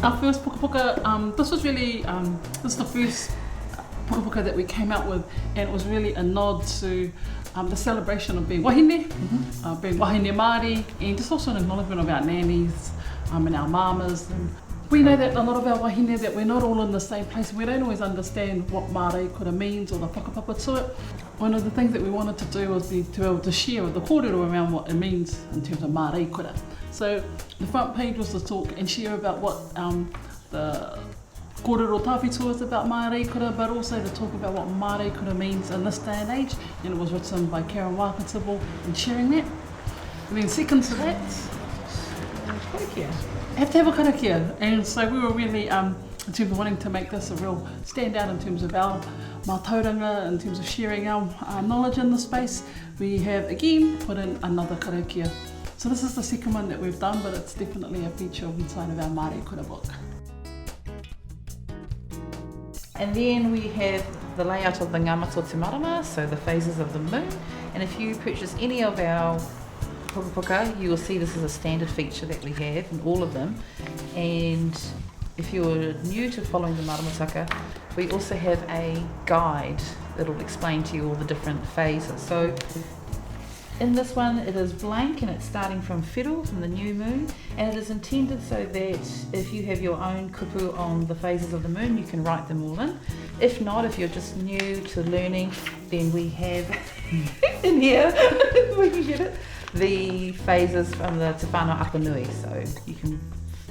Our first pukapuka, this was really, this is the first pukapuka that we came out with, and it was really a nod to the celebration of being wahine, being wahine Māori, and just also an acknowledgement of our nannies and our mamas. And we know that a lot of our wahine, that we're not all in the same place, and we don't always understand what Mareikura means or the whakapapa to it. One of the things that we wanted to do was to be able to share with the kōrero around what it means in terms of Mareikura. So the front page was to talk and share about what the kōrero tawhitua is about Mareikura, but also to talk about what Mareikura means in this day and age. And it was written by Karen Tibble and sharing that. And then second to that, karakia. Have to have a karakia. And so we were really, in terms of wanting to make this a real standout in terms of our mātauranga, in terms of sharing our knowledge in the space, we have again put in another karakia. So this is the second one that we've done, but it's definitely a feature inside of our Mareikura book. And then we have the layout of the ngamato te marama, so the phases of the moon. And if you purchase any of our pukapuka, you will see this is a standard feature that we have in all of them. And if you're new to following the maramataka, we also have a guide that will explain to you all the different phases. So in this one, it is blank and it's starting from whiru, from the new moon, and it is intended so that if you have your own kupu on the phases of the moon, you can write them all in. If not, if you're just new to learning, then we have in here, we can get it, the phases from the Te Whānau Apanui, so you can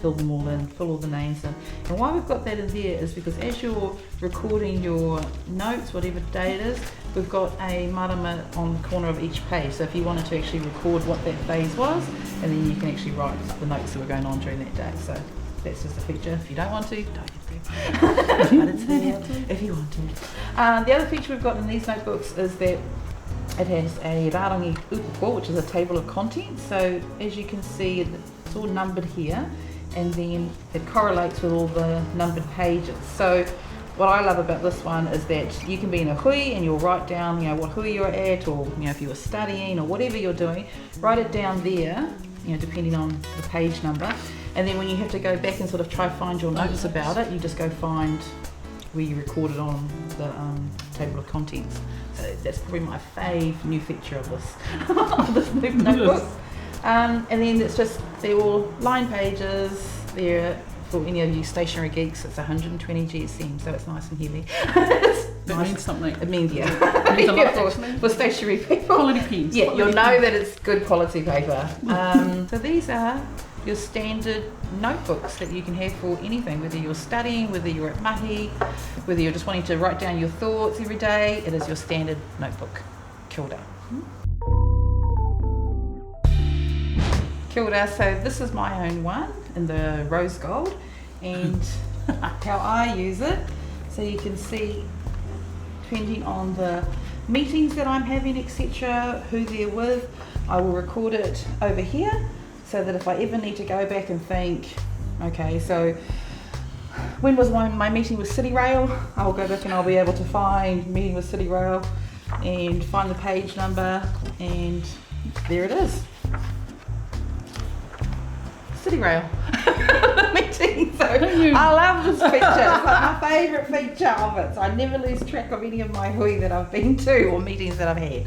fill them all in, fill all the names in. And why we've got that in there is because as you're recording your notes, whatever day it is, we've got a marama on the corner of each page. So if you wanted to actually record what that phase was, and then you can actually write the notes that were going on during that day. So that's just a feature. If you don't want to, don't have to. But it's there if you want to. The other feature we've got in these notebooks is that it has a rārangi upuko, which is a table of contents. So as you can see, it's all numbered here, and then it correlates with all the numbered pages. So what I love about this one is that you can be in a hui and you'll write down, you know, what hui you're at, or you know, if you were studying or whatever you're doing, write it down there, you know, depending on the page number. And then when you have to go back and sort of try find your notes about it, you just go find where you recorded on the table of contents. So that's probably my fave new feature of this new notebook. And then it's just, they're all line pages. They're, for any of you stationery geeks, it's 120 GSM, so it's nice and heavy. That means something. It means, yeah. It means a lot, actually. For stationery people. Quality pens. Yeah, you'll know that it's good quality paper. So these are your standard notebooks that you can have for anything, whether you're studying, whether you're at mahi, whether you're just wanting to write down your thoughts every day. It is your standard notebook. Kia ora. Kia ora. So this is my own one in the rose gold, and how I use it. So you can see, depending on the meetings that I'm having, etc., who they're with, I will record it over here, so that if I ever need to go back and think, okay, so when was my meeting with City Rail, I'll go back and I'll be able to find meeting with City Rail and find the page number, and there it is. City Rail meeting. So I love this feature. It's like my favourite feature of it. So I never lose track of any of my hui that I've been to or meetings that I've had.